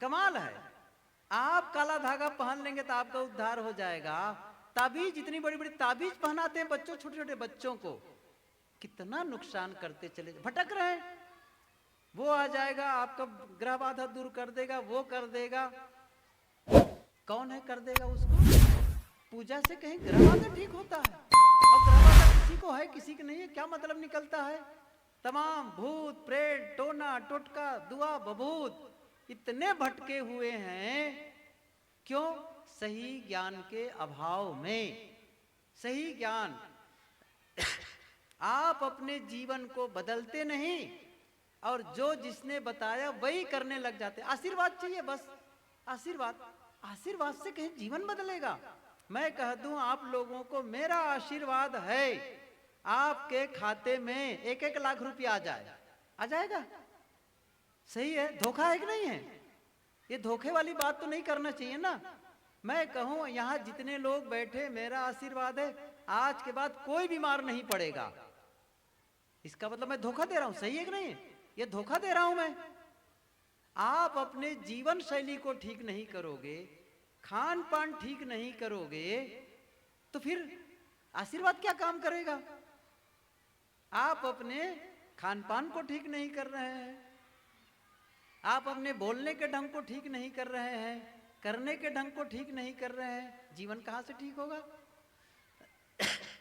कमाल है। आप काला धागा पहन लेंगे तो आपका उद्धार हो जाएगा। ताबीज, इतनी बड़ी बड़ी ताबीज पहनाते हैं बच्चों, छोटे छोटे बच्चों को, कितना नुकसान करते चले, भटक रहे हैं। वो आ जाएगा आपका ग्रह बाधा दूर कर देगा, वो कर देगा। कौन है कर देगा उसको? पूजा से कहीं ग्रह बाधा ठीक होता है? और ग्रह बाधा किसी को है, किसी को नहीं है, क्या मतलब निकलता है? तमाम भूत प्रेत, टोना टोटका, दुआ बभूत इतने भटके हुए हैं। क्यों? सही ज्ञान के अभाव में। सही ज्ञान आप अपने जीवन को बदलते नहीं, और जो जिसने बताया वही करने लग जाते। आशीर्वाद चाहिए बस, आशीर्वाद। आशीर्वाद से कहीं जीवन बदलेगा? मैं कह दूं आप लोगों को, मेरा आशीर्वाद है आपके खाते में 1-1 लाख रुपया आ जाए। आ जाएगा? सही है? धोखा है कि नहीं है? ये धोखे वाली बात तो नहीं करना चाहिए ना। मैं कहूं यहां जितने लोग बैठे, मेरा आशीर्वाद है आज के बाद कोई बीमार नहीं पड़ेगा। इसका मतलब मैं धोखा दे रहा हूं? सही है कि नहीं? ये धोखा दे रहा हूं मैं। आप अपने जीवन शैली को ठीक नहीं करोगे, खान पान ठीक नहीं करोगे, तो फिर आशीर्वाद क्या काम करेगा? आप अपने खान पान को ठीक नहीं कर रहे हैं, आप अपने बोलने के ढंग को ठीक नहीं कर रहे हैं, करने के ढंग को ठीक नहीं कर रहे हैं, जीवन कहां से ठीक होगा?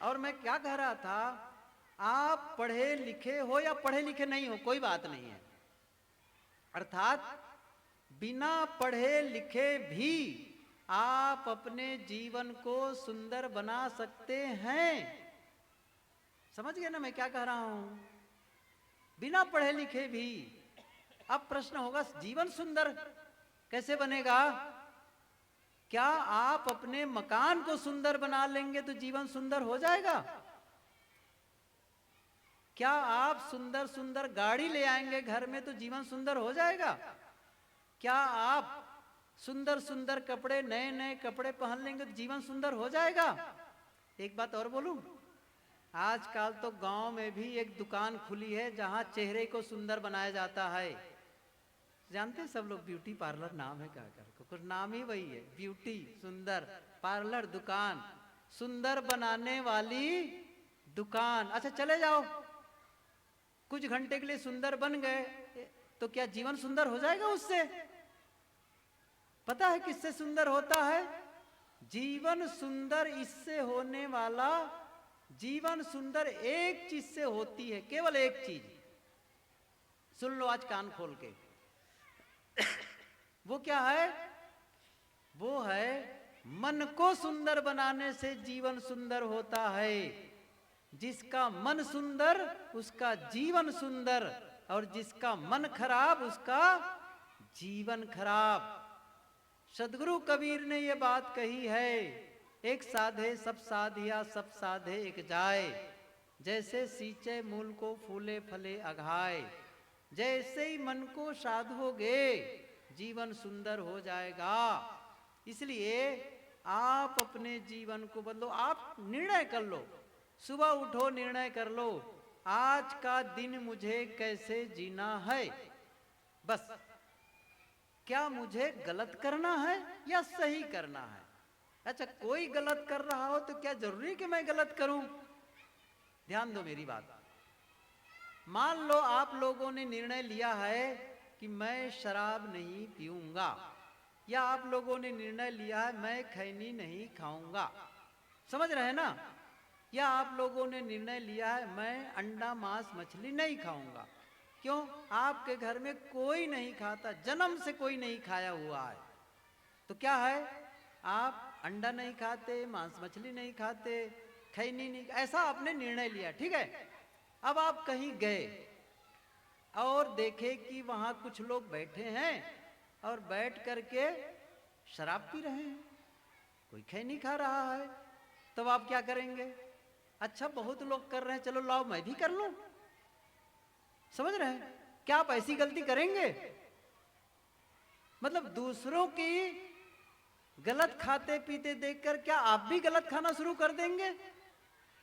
और मैं क्या कह रहा था, आप पढ़े लिखे हो या पढ़े लिखे नहीं हो, कोई बात नहीं है। अर्थात बिना पढ़े लिखे भी आप अपने जीवन को सुंदर बना सकते हैं। समझ गए ना मैं क्या कह रहा हूं? बिना पढ़े लिखे भी। अब प्रश्न होगा, जीवन सुंदर कैसे बनेगा? क्या आप अपने मकान को सुंदर बना लेंगे तो जीवन सुंदर हो जाएगा? क्या आप सुंदर सुंदर गाड़ी ले आएंगे घर में तो जीवन सुंदर हो जाएगा? क्या आप सुंदर सुंदर कपड़े, नए नए कपड़े पहन लेंगे तो जीवन सुंदर हो जाएगा? एक बात और बोलूं, आजकल तो गांव में भी एक दुकान खुली है जहां चेहरे को सुंदर बनाया जाता है। जानते हैं सब लोग, ब्यूटी पार्लर नाम है, क्या कर कुछ नाम ही वही है, ब्यूटी सुंदर पार्लर दुकान, सुंदर बनाने वाली दुकान। अच्छा चले जाओ, कुछ घंटे के लिए सुंदर बन गए तो क्या जीवन सुंदर हो जाएगा उससे? पता है किससे सुंदर होता है? जीवन सुंदर इससे होने वाला, जीवन सुंदर एक चीज से होती है, केवल एक चीज। सुन लो आज कान खोल के। वो क्या है? वो है मन को सुंदर बनाने से जीवन सुंदर होता है। जिसका मन सुंदर उसका जीवन सुंदर, और जिसका मन खराब उसका जीवन खराब। सदगुरु कबीर ने ये बात कही है, एक साधे सब साधिया, सब साधे एक जाए, जैसे सींचे मूल को फूले फले अघाए। जैसे ही मन को साधोगे जीवन सुंदर हो जाएगा। इसलिए आप अपने जीवन को बदलो। आप निर्णय कर लो, सुबह उठो निर्णय कर लो, आज का दिन मुझे कैसे जीना है। बस, क्या मुझे गलत करना है या सही करना है? अच्छा, कोई गलत कर रहा हो तो क्या जरूरी कि मैं गलत करूं? ध्यान दो मेरी बात। मान लो आप लोगों ने निर्णय लिया है कि मैं शराब नहीं पीऊंगा, या आप लोगों ने निर्णय लिया है मैं खैनी नहीं खाऊंगा। समझ रहे हैं ना? या आप लोगों ने निर्णय लिया है मैं अंडा मांस मछली नहीं खाऊंगा। क्यों? आपके घर में कोई नहीं खाता, जन्म से कोई नहीं खाया हुआ है। तो क्या है, आप अंडा नहीं खाते, मांस मछली नहीं खाते, खैनी नहीं, ऐसा आपने निर्णय लिया, ठीक है। अब आप कहीं गए और देखे कि वहां कुछ लोग बैठे हैं और बैठ करके शराब पी रहे हैं, कोई खैनी खा रहा है, तब आप क्या करेंगे? अच्छा बहुत लोग कर रहे हैं, चलो लाओ मैं भी कर लूं। समझ रहे हैं? क्या आप ऐसी गलती करेंगे? मतलब दूसरों की गलत खाते पीते देखकर क्या आप भी गलत खाना शुरू कर देंगे?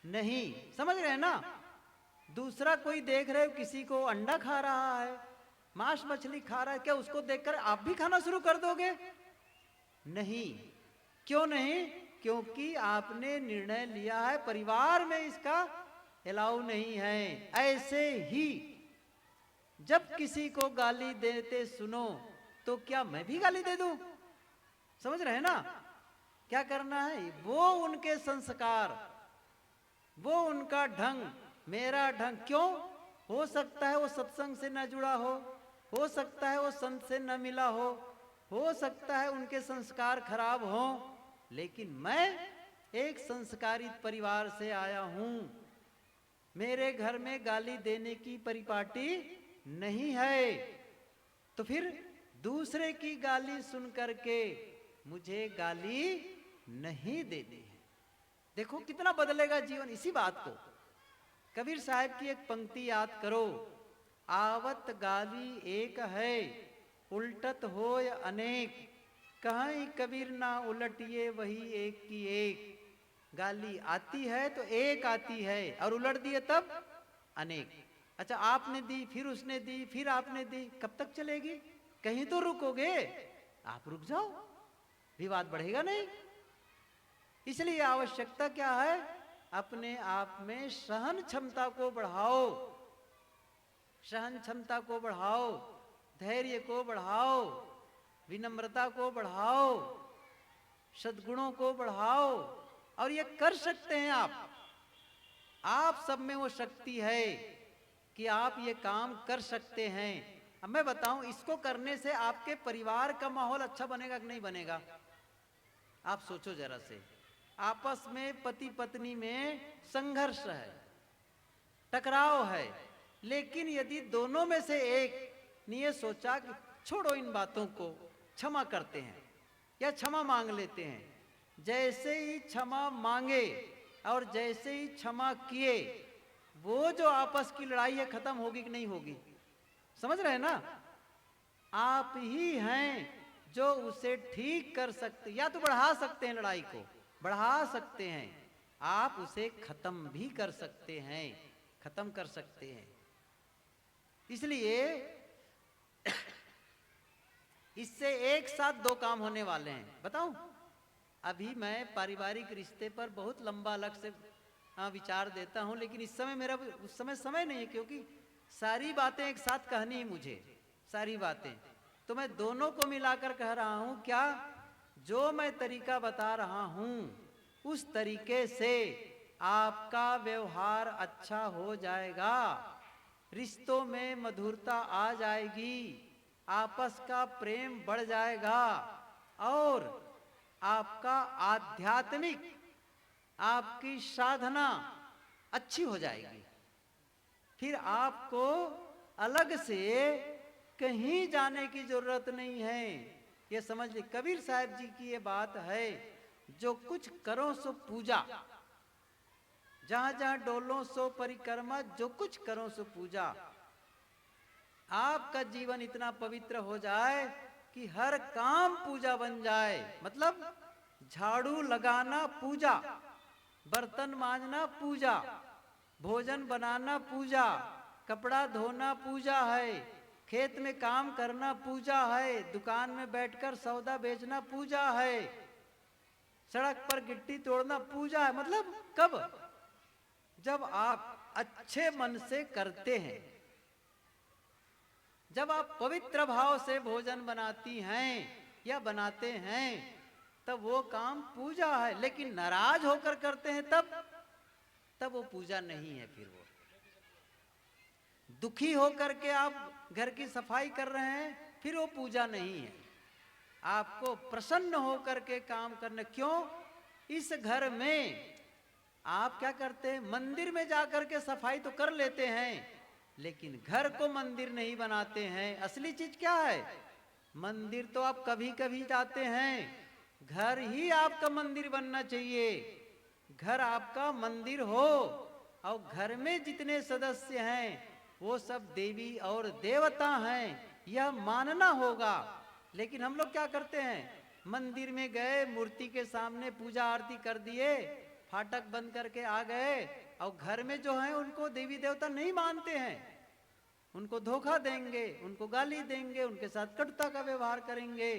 नहीं। समझ रहे हैं ना? दूसरा कोई देख रहे हो किसी को अंडा खा रहा है, मांस मछली खा रहा है, क्या उसको देखकर आप भी खाना शुरू कर दोगे? नहीं। क्यों नहीं? क्योंकि आपने निर्णय लिया है, परिवार में इसका अलाउ नहीं है। ऐसे ही जब किसी को गाली देते सुनो तो क्या मैं भी गाली दे दूं? समझ रहे हैं ना? क्या करना है? वो उनके संस्कार, वो उनका ढंग, मेरा ढंग। क्यों? हो सकता है वो सत्संग से न जुड़ा हो सकता है वो संत से न मिला हो सकता है उनके संस्कार खराब हो, लेकिन मैं एक संस्कारित परिवार से आया हूं। मेरे घर में गाली देने की परिपाटी नहीं है। तो फिर दूसरे की गाली सुन करके मुझे गाली नहीं देनी है। देखो कितना बदलेगा जीवन इसी बात को। कबीर साहब की एक पंक्ति याद करो, आवत गाली एक है, उल्टत होय अनेक, कहीं कबीर ना उलटिए वही एक की एक। गाली आती है तो एक आती है, और उलट दिए तब अनेक। अच्छा, आपने दी, फिर उसने दी, फिर आपने दी, कब तक चलेगी? कहीं तो रुकोगे। आप रुक जाओ, विवाद बढ़ेगा नहीं। इसलिए आवश्यकता क्या है? अपने आप में सहन क्षमता को बढ़ाओ, सहन क्षमता को बढ़ाओ, धैर्य को बढ़ाओ, विनम्रता को बढ़ाओ, सद्गुणों को बढ़ाओ। और ये कर सकते हैं आप सब में वो शक्ति है कि आप ये काम कर सकते हैं। अब मैं बताऊं, इसको करने से आपके परिवार का माहौल अच्छा बनेगा कि नहीं बनेगा? आप सोचो जरा से। आपस में पति पत्नी में संघर्ष है, टकराव है, लेकिन यदि दोनों में से एक ने ये सोचा कि छोड़ो इन बातों को, क्षमा करते हैं या क्षमा मांग लेते हैं, जैसे ही क्षमा मांगे और जैसे ही क्षमा किए, वो जो आपस की लड़ाई है खत्म होगी कि नहीं होगी? समझ रहे हैं ना? आप ही हैं जो उसे ठीक कर सकते, या तो बढ़ा सकते हैं, लड़ाई को बढ़ा सकते हैं, आप उसे खत्म भी कर सकते हैं, खत्म कर सकते हैं। इसलिए इससे एक साथ दो काम होने वाले हैं। बताऊं, अभी मैं पारिवारिक रिश्ते पर बहुत लंबा अलग से विचार देता हूं, लेकिन इस समय मेरा उस समय नहीं है, क्योंकि सारी बातें एक साथ कहनी है मुझे, सारी बातें। तो मैं दोनों को मिलाकर कह रहा हूं। क्या? जो मैं तरीका बता रहा हूं उस तरीके से आपका व्यवहार अच्छा हो जाएगा, रिश्तों में मधुरता आ जाएगी, आपस का प्रेम बढ़ जाएगा, और आपका आध्यात्मिक, आपकी साधना अच्छी हो जाएगी। फिर आपको अलग से कहीं जाने की जरूरत नहीं है। ये समझ ली, कबीर साहब जी की ये बात है, जो कुछ करो सो पूजा, जहां जहां डोलो सो परिक्रमा, जो कुछ करो सो पूजा। आपका जीवन इतना पवित्र हो जाए कि हर काम पूजा बन जाए। मतलब झाड़ू लगाना पूजा, बर्तन मांजना पूजा, भोजन बनाना पूजा, कपड़ा धोना पूजा है, खेत में काम करना पूजा है, दुकान में बैठकर सौदा बेचना पूजा है, सड़क पर गिट्टी तोड़ना पूजा है। मतलब कब? जब आप अच्छे मन से करते हैं, जब आप पवित्र भाव से भोजन बनाती हैं या बनाते हैं, तब वो काम पूजा है। लेकिन नाराज होकर करते हैं तब वो पूजा नहीं है। फिर वो दुखी होकर के आप घर की सफाई कर रहे हैं, फिर वो पूजा नहीं है। आपको प्रसन्न होकर के काम करना। क्यों? इस घर में आप क्या करते हैं? मंदिर में जाकर के सफाई तो कर लेते हैं, लेकिन घर को मंदिर नहीं बनाते हैं। असली चीज क्या है? मंदिर तो आप कभी कभी जाते हैं, घर ही आपका मंदिर बनना चाहिए। घर आपका मंदिर हो, और घर में जितने सदस्य हैं वो सब देवी और देवता हैं, यह मानना होगा। लेकिन हम लोग क्या करते हैं? मंदिर में गए, मूर्ति के सामने पूजा आरती कर दिए, फाटक बंद करके आ गए, और घर में जो है उनको देवी देवता नहीं मानते हैं। उनको धोखा देंगे, उनको गाली देंगे, उनके साथ कटुता का व्यवहार करेंगे।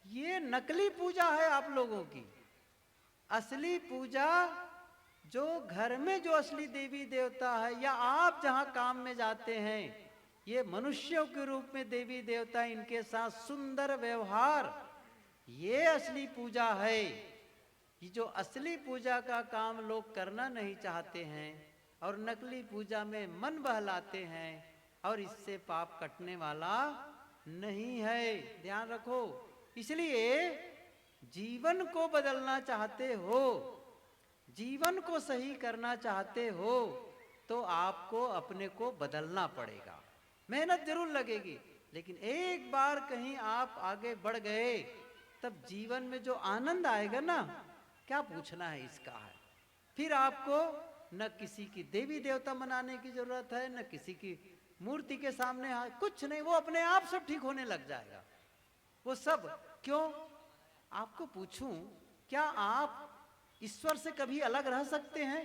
ये नकली पूजा है आप लोगों की। असली पूजा जो घर में जो असली देवी देवता है, या आप जहां काम में जाते हैं, ये मनुष्यों के रूप में देवी देवता, इनके साथ सुंदर व्यवहार, ये असली पूजा है। ये जो असली पूजा का काम लोग करना नहीं चाहते हैं और नकली पूजा में मन बहलाते हैं, और इससे पाप कटने वाला नहीं है, ध्यान रखो। इसलिए जीवन को बदलना चाहते हो, जीवन को सही करना चाहते हो, तो आपको अपने को बदलना पड़ेगा। मेहनत जरूर लगेगी, लेकिन एक बार कहीं आप आगे बढ़ गए, तब जीवन में जो आनंद आएगा ना, क्या पूछना है इसका है। फिर आपको न किसी की देवी देवता मनाने की जरूरत है, न किसी की मूर्ति के सामने कुछ नहीं, वो अपने आप सब ठीक होने लग जाएगा। वो सब क्यों? आपको पूछूं, क्या आप ईश्वर से कभी अलग रह सकते हैं?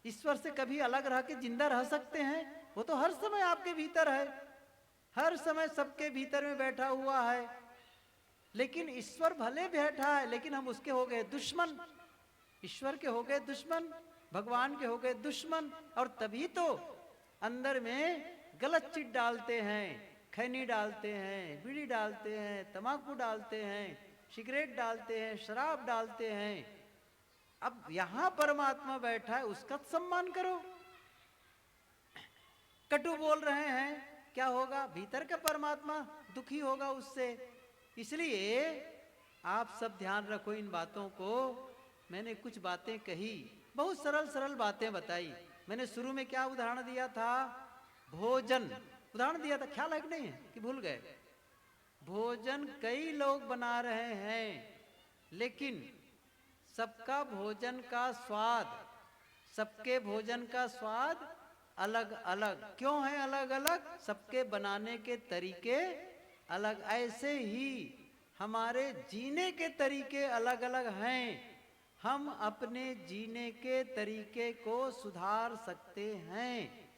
ईश्वर से कभी अलग रह के जिंदा रह सकते हैं? वो तो हर समय आपके भीतर है, हर समय सबके भीतर में बैठा हुआ है। लेकिन ईश्वर भले बैठा है, लेकिन हम उसके हो गए दुश्मन, ईश्वर के हो गए दुश्मन, भगवान के हो गए दुश्मन। और तभी तो अंदर में गलत चीज डालते हैं, खैनी डालते हैं, बीड़ी डालते हैं, तंबाकू डालते हैं, सिगरेट डालते हैं, शराब डालते हैं। अब यहां परमात्मा बैठा है, उसका सम्मान करो। कटु बोल रहे हैं, क्या होगा? भीतर का परमात्मा दुखी होगा उससे। इसलिए आप सब ध्यान रखो इन बातों को। मैंने कुछ बातें कही, बहुत सरल सरल बातें बताई। मैंने शुरू में क्या उदाहरण दिया था? भोजन उदाहरण दिया था, ख्याल है कि नहीं है कि भूल गए? भोजन कई लोग बना रहे हैं, लेकिन सबका भोजन का स्वाद, सबके भोजन का स्वाद अलग अलग। क्यों है अलग अलग? सबके बनाने के तरीके अलग। ऐसे ही हमारे जीने के तरीके अलग अलग हैं। हम अपने जीने के तरीके को सुधार सकते हैं,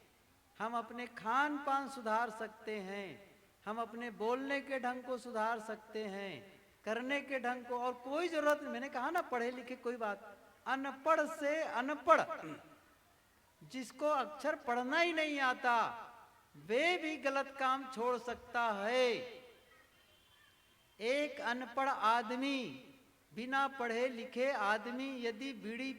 हम अपने खान पान सुधार सकते हैं, हम अपने बोलने के ढंग को सुधार सकते हैं, करने के ढंग को। और कोई जरूरत नहीं, मैंने कहा ना पढ़े लिखे कोई बात, अनपढ़ से अनपढ़, जिसको अक्षर पढ़ना ही नहीं आता, वे भी गलत काम छोड़ सकता है। एक अनपढ़ आदमी, बिना पढ़े लिखे आदमी यदि बीड़ी